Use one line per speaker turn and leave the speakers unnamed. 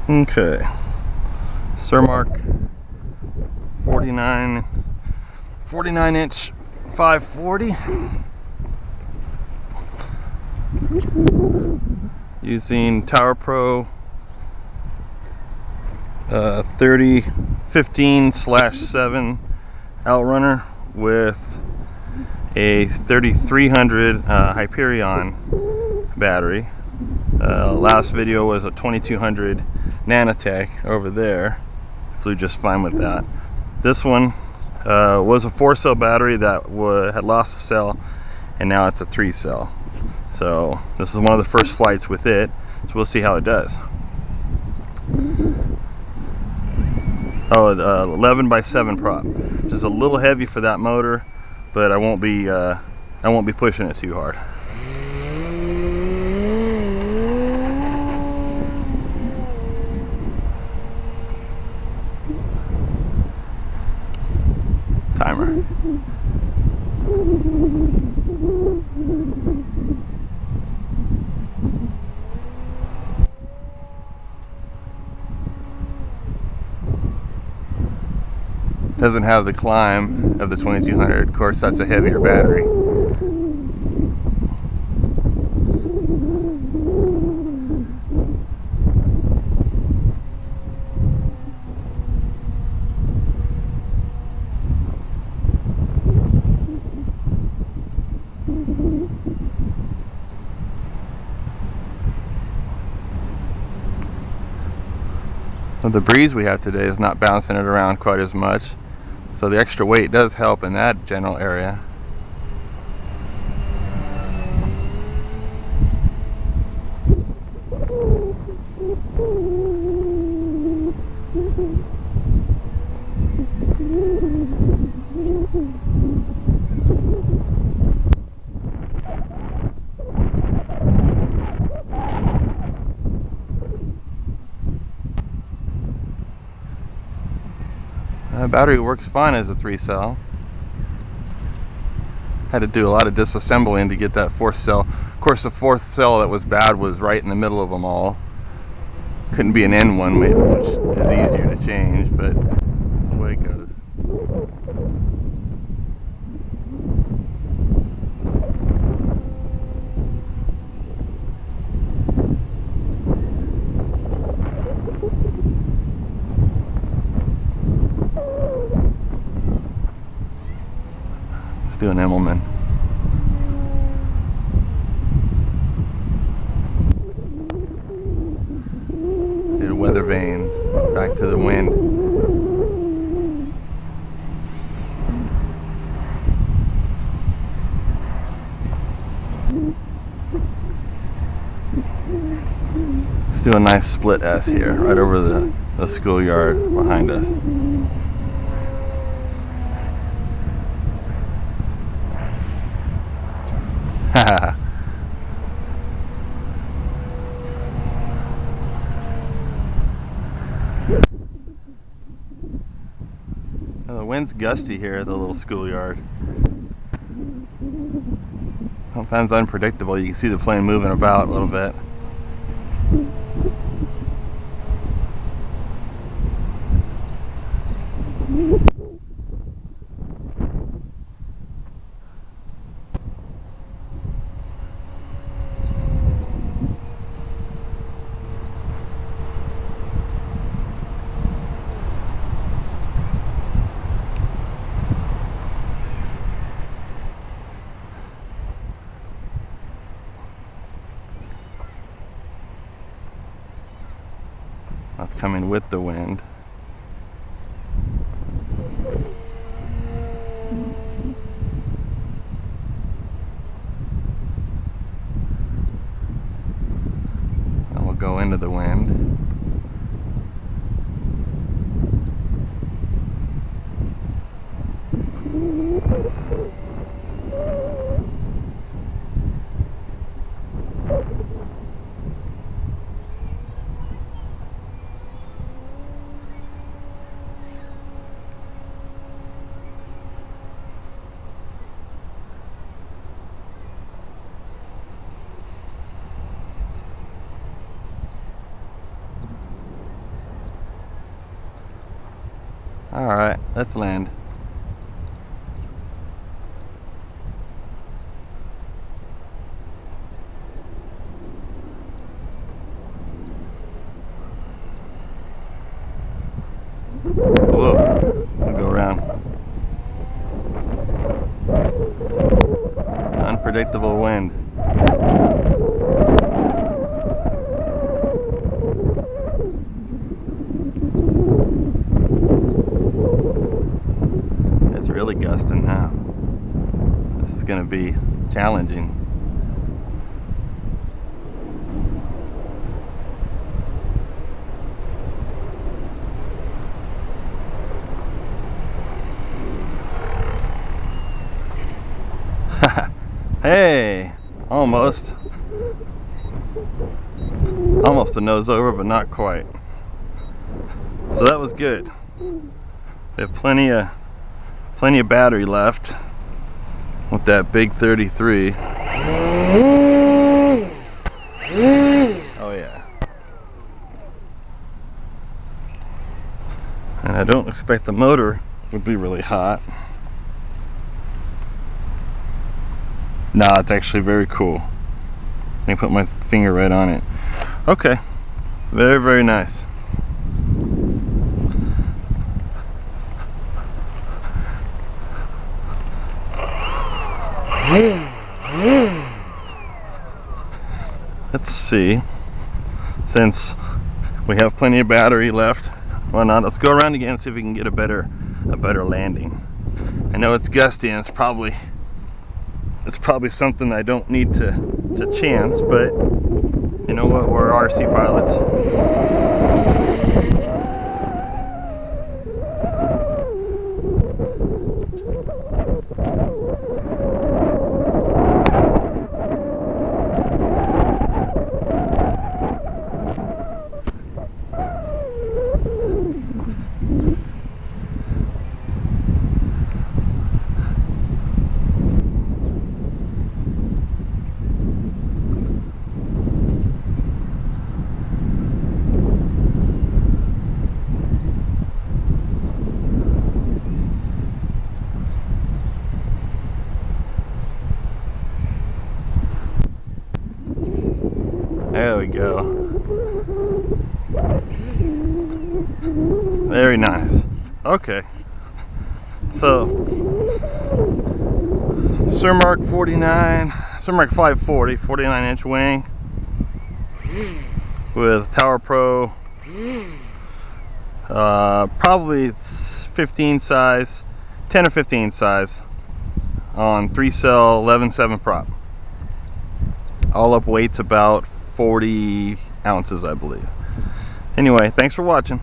Okay, Cermark 49 inch 540 using Tower Pro 3015/7 outrunner with a 3300 Hyperion battery. Last video was a 2200 Nanotech over there. Flew just fine with that. This one was a 4-cell battery that had lost a cell, and now it's a 3-cell. So this is one of the first flights with it, so we'll see how it does. Oh, 11x7 prop. Just a little heavy for that motor, but I won't be pushing it too hard. Timer. Doesn't have the climb of the 2200. Of course, that's a heavier battery. Well, the breeze we have today is not bouncing it around quite as much, so the extra weight does help in that general area. The battery works fine as a 3-cell. Had to do a lot of disassembling to get that 4th cell. Of course, the 4th cell that was bad was right in the middle of them all. Couldn't be an N one, which is easier to change, but that's the way it goes. Let's do an Immelman. Did a weather vane, back to the wind. Let's do a nice split S here, right over the schoolyard behind us. The wind's gusty here at the little schoolyard. Sometimes unpredictable. You can see the plane moving about a little bit. That's coming with the wind. And we'll go into the wind. Alright, let's land. Whoa, I'll go around. Unpredictable wind. It's really gusting now. This is going to be challenging. Hey, almost a nose over, but not quite. So that was good. We have plenty of battery left with that big 33. Oh yeah. And I don't expect the motor would be really hot. Nah, it's actually very cool. Let me put my finger right on it. Okay, very, very nice. Let's see, since we have plenty of battery left, why not? Let's go around again and see if we can get a better landing. I know it's gusty and it's probably something I don't need to chance, but you know what, we're RC pilots. There we go. Very nice. Okay. So, Cermark 540, 49-inch wing with Tower Pro, probably 15 size, 10 or 15 size on 3-cell 11.7 prop. All up weight's about 40 ounces, I believe. Anyway, thanks for watching.